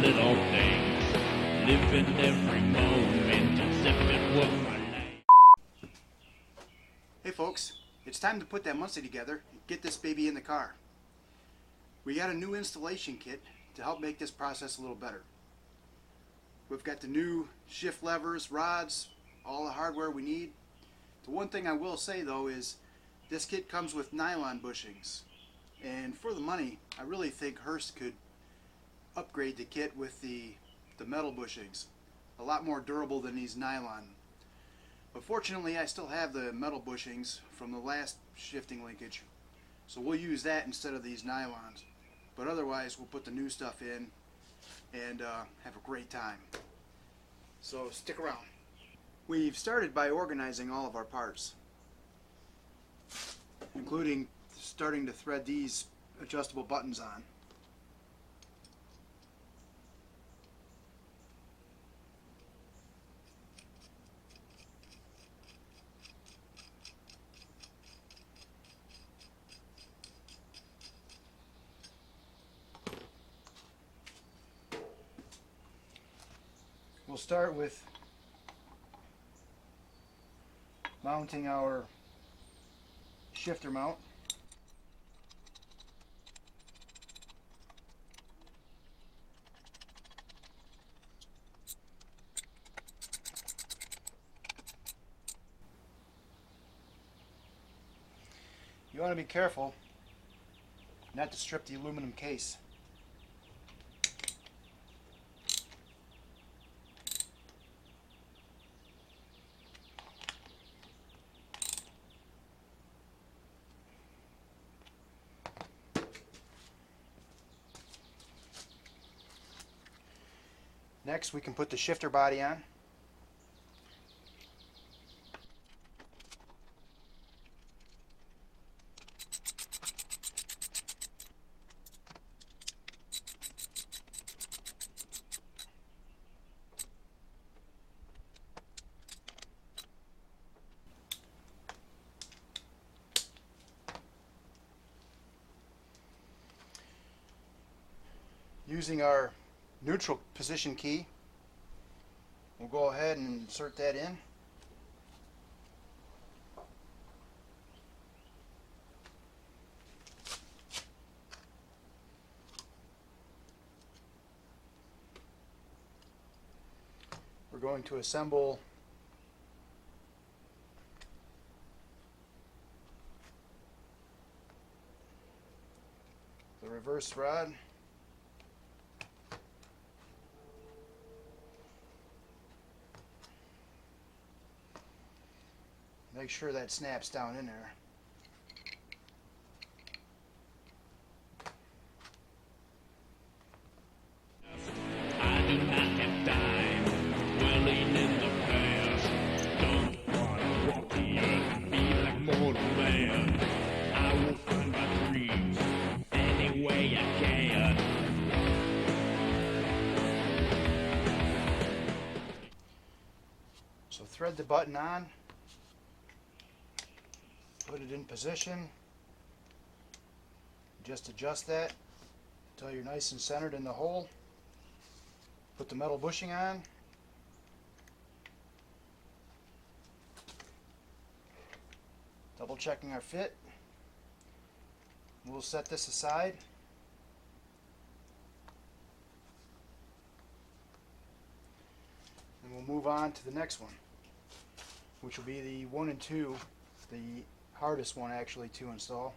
little things, living every moment as if it were my life. Hey folks, it's time to put that Muncie together and get this baby in the car. We got a new installation kit to help make this process a little better. We've got the new shift levers, rods, all the hardware we need. The one thing I will say though is this kit comes with nylon bushings, and for the money I really think Hurst could upgrade the kit with the metal bushings. A lot more durable than these nylon. But fortunately I still have the metal bushings from the last shifting linkage, so we'll use that instead of these nylons. But otherwise we'll put the new stuff in and have a great time. So stick around. We've started by organizing all of our parts, including starting to thread these adjustable buttons on. We'll start with mounting our shifter mount. You want to be careful not to strip the aluminum case. Next, we can put the shifter body on. Using our neutral position key, we'll go ahead and insert that in. We're going to assemble the reverse rod. Make sure that snaps down in there. I do not have time, dwelling in the past. Don't want to walk the earth and be like mortal man. I will find my dreams any way I can. So thread the button on. Put it in position. Just adjust that until you're nice and centered in the hole. Put the metal bushing on. Double checking our fit. We'll set this aside. And we'll move on to the next one, which will be the 1 and 2, the hardest one actually to install.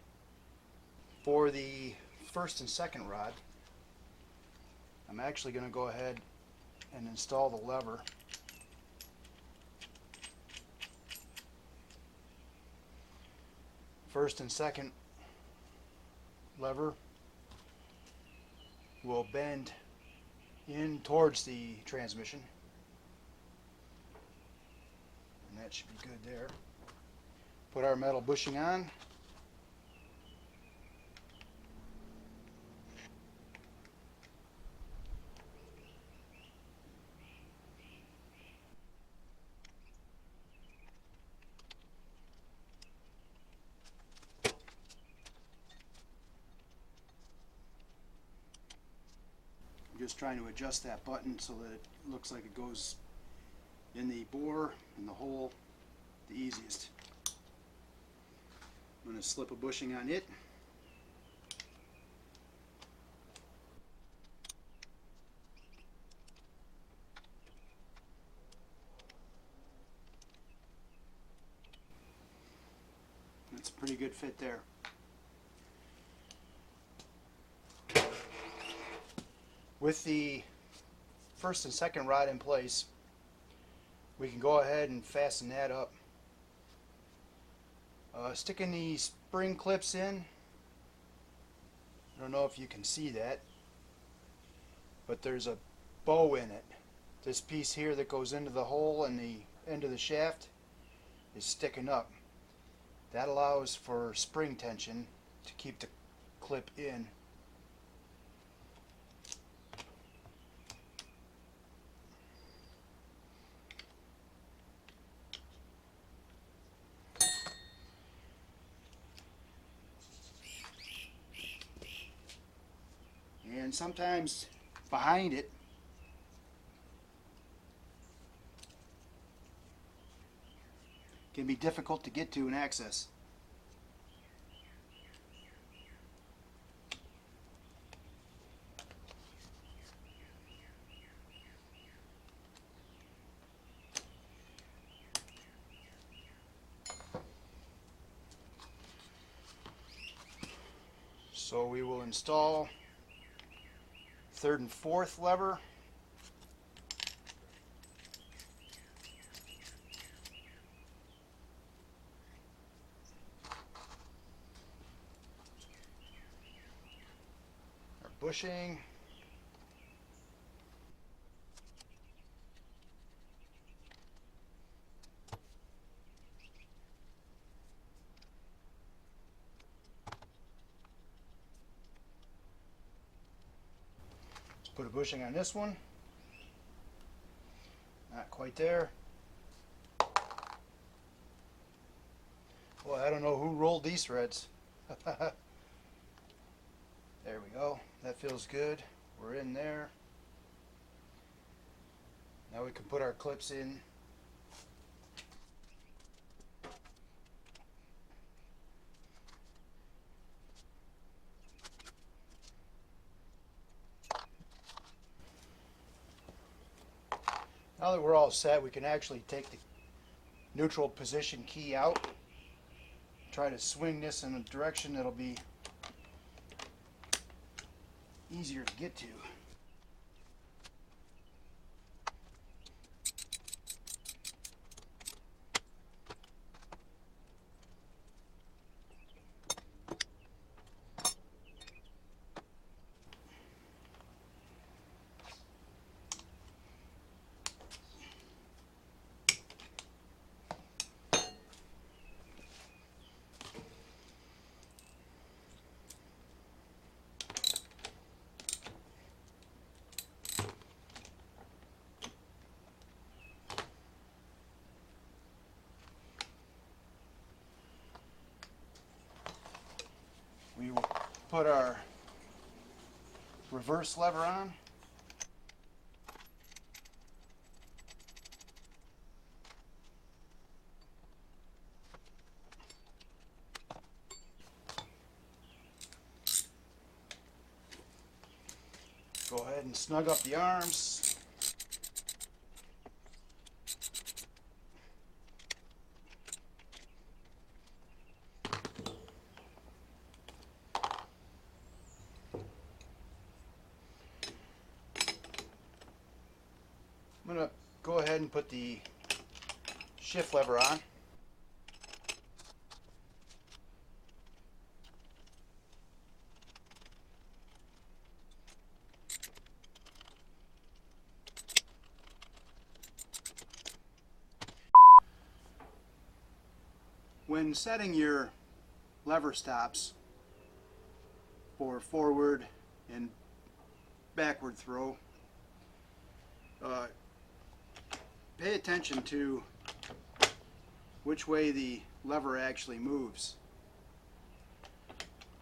For the first and second rod, I'm actually going to go ahead and install the lever. First and second lever will bend in towards the transmission, and that should be good there. Put our metal bushing on. just trying to adjust that button so that it looks like it goes in the bore and the hole the easiest. I'm going to slip a bushing on it. That's a pretty good fit there. With the first and second rod in place, we can go ahead and fasten that up. Sticking the spring clips in, I don't know if you can see that, but there's a bow in it. This piece here that goes into the hole and the end of the shaft is sticking up. That allows for spring tension to keep the clip in. And sometimes behind it can be difficult to get to and access. So we will install third and fourth lever. Our bushing. Put a bushing on this one. Not quite there. Well, I don't know who rolled these threads. There we go. That feels good. We're in there. Now we can put our clips in. Now that we're all set, we can actually take the neutral position key out. Try to swing this in a direction that'll be easier to get to. We will put our reverse lever on. Go ahead and snug up the arms. I'm going to go ahead and put the shift lever on. When setting your lever stops for forward and backward throw, pay attention to which way the lever actually moves.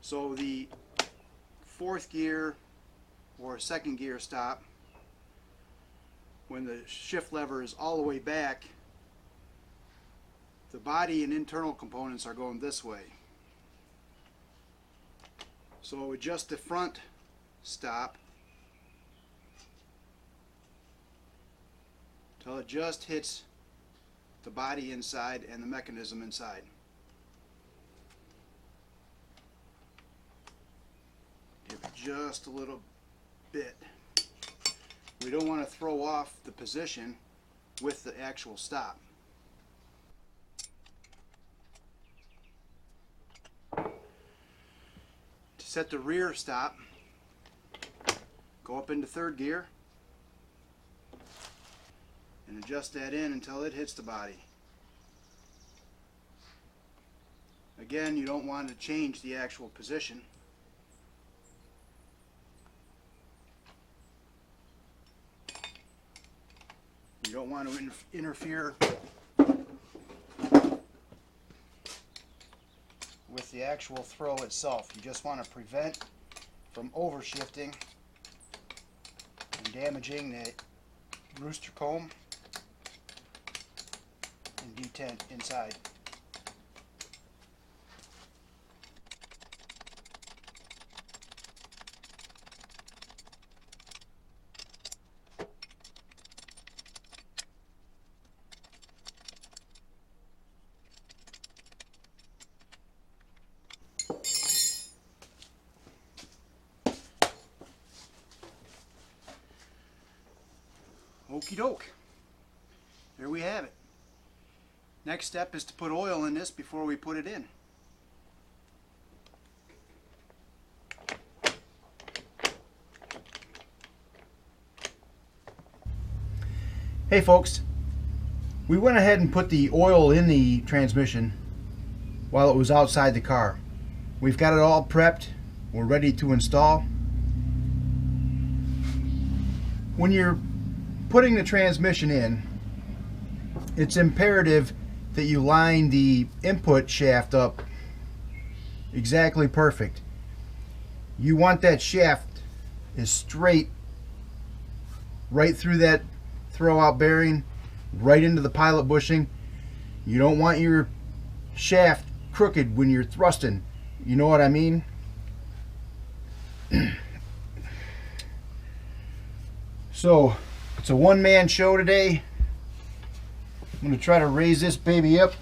So the fourth gear or a second gear stop, when the shift lever is all the way back, the body and internal components are going this way. So adjust the front stop till it just hits the body inside and the mechanism inside. Give it just a little bit. We don't want to throw off the position with the actual stop. To set the rear stop, go up into third gear and adjust that in until it hits the body. Again, you don't want to change the actual position. You don't want to interfere with the actual throw itself. You just want to prevent from overshifting and damaging the rooster comb and detent inside. Okie doke. There we have it. Next step is to put oil in this before we put it in. Hey folks, we went ahead and put the oil in the transmission while it was outside the car. We've got it all prepped. We're ready to install. When you're putting the transmission in, it's imperative that you line the input shaft up exactly perfect. You want that shaft as straight right through that throwout bearing, right into the pilot bushing. You don't want your shaft crooked when you're thrusting. You know what I mean? So it's a one-man show today. I'm going to try to raise this baby up.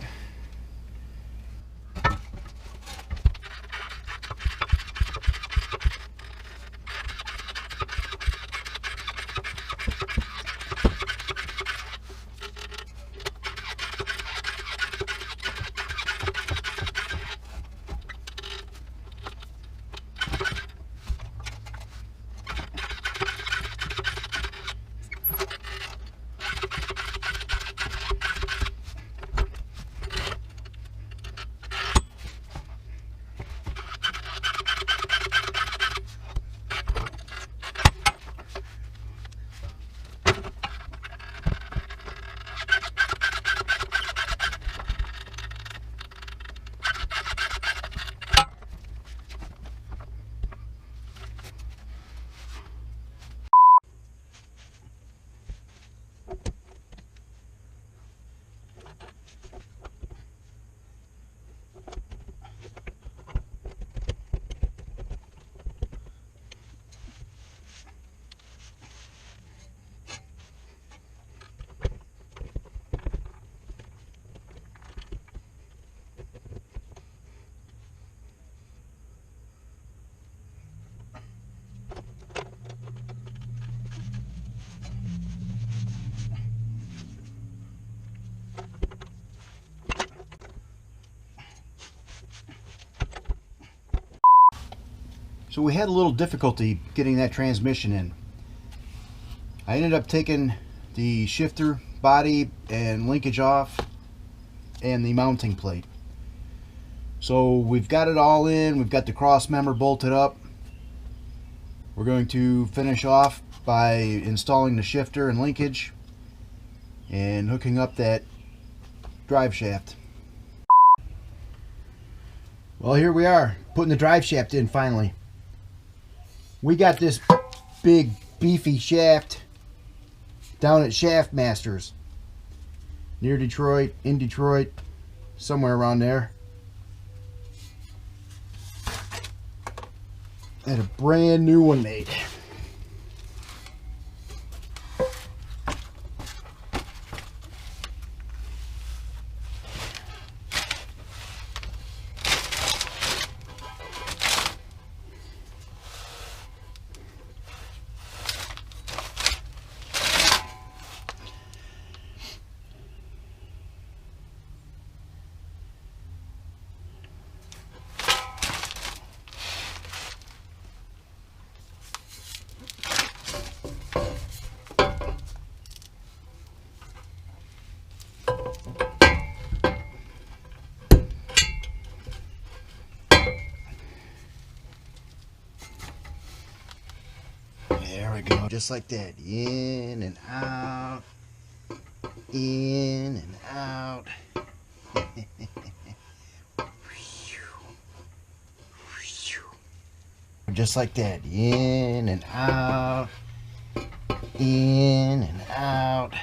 So we had a little difficulty getting that transmission in. I ended up taking the shifter body and linkage off and the mounting plate. So we've got it all in. We've got the cross member bolted up. We're going to finish off by installing the shifter and linkage and hooking up that drive shaft. Well, here we are, putting the drive shaft in finally. We got this big beefy shaft down at Shaft Masters near Detroit, in Detroit, somewhere around there. I had a brand new one made. There we go, just like that. In and out, in and out. Just like that. In and out, in and out.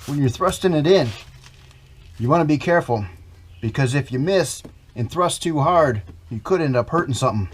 When you're thrusting it in, you want to be careful, because if you miss and thrust too hard, you could end up hurting something.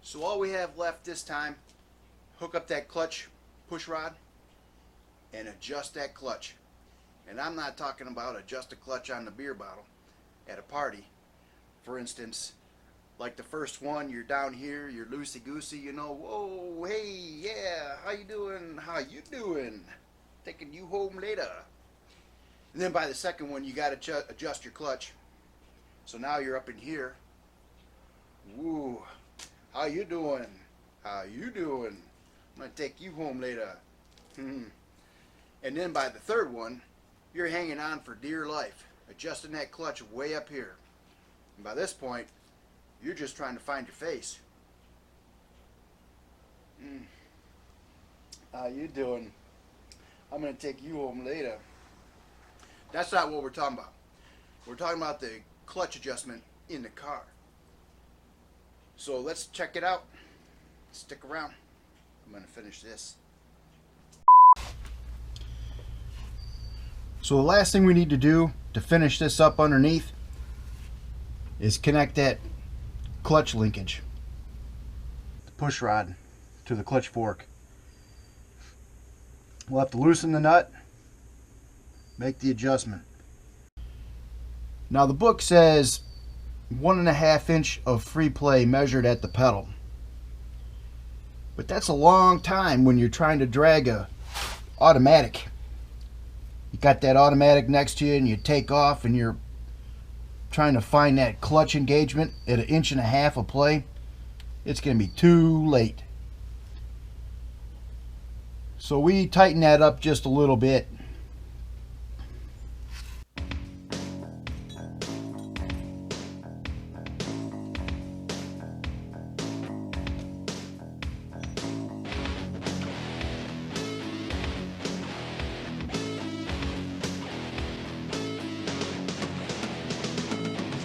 So all we have left this time, hook up that clutch push rod and adjust that clutch. And I'm not talking about adjust a clutch on the beer bottle at a party. For instance, like the first one, you're down here, you're loosey-goosey, you know, whoa, hey, yeah, how you doing, how you doing, taking you home later. And then by the second one, you got to adjust your clutch. So now you're up in here. Woo. How you doing? How you doing? I'm going to take you home later. And then by the third one, you're hanging on for dear life, adjusting that clutch way up here. And by this point, you're just trying to find your face. How you doing? I'm going to take you home later. That's not what we're talking about. We're talking about the clutch adjustment in the car. So let's check it out. Stick around. I'm going to finish this. So the last thing we need to do to finish this up underneath is connect that clutch linkage, the push rod, to the clutch fork. We'll have to loosen the nut, make the adjustment. Now the book says 1.5 inch of free play measured at the pedal. But that's a long time when you're trying to drag a automatic. You got that automatic next to you and you take off and you're trying to find that clutch engagement at 1.5 inches of play. It's going to be too late. So we tighten that up just a little bit.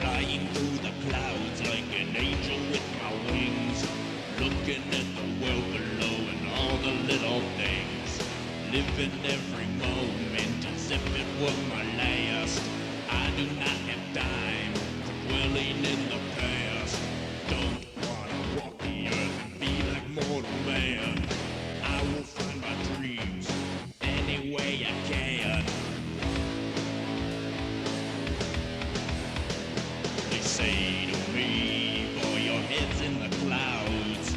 Flying through the clouds like an angel with my wings, looking at the world below and all the little things, living every moment as if it were my last. I do not have time for dwelling in the past. Don't wanna walk the earth and be like mortal man. I will find my dreams any way I can. They say to me, boy, your head's in the clouds.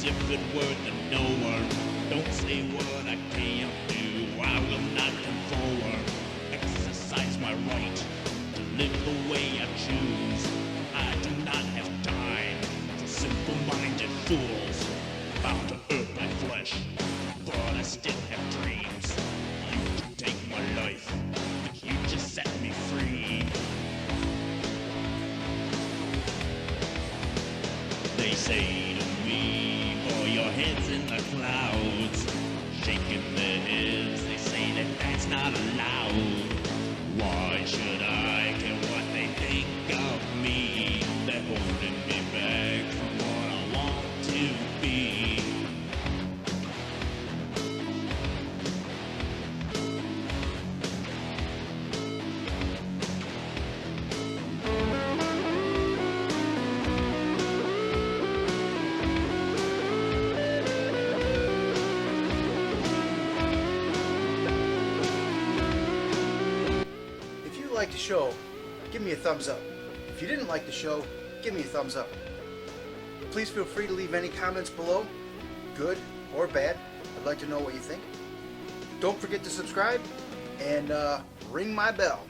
if it were the knower. Don't say what I can't do, I will not conform. Exercise my right to live the way I choose. I do not have time for simple-minded fools bound to hurt my flesh, but I still have dreams. You can take my life, but you just set me free. They say to me, boy, your head's in the clouds. Shaking their heads, they say that that's not allowed. Why should I care what they think of me? They're holding me back from what I want to be. If you liked the show, give me a thumbs up. If you didn't like the show, give me a thumbs up. Please feel free to leave any comments below, good or bad. I'd like to know what you think. Don't forget to subscribe and ring my bell.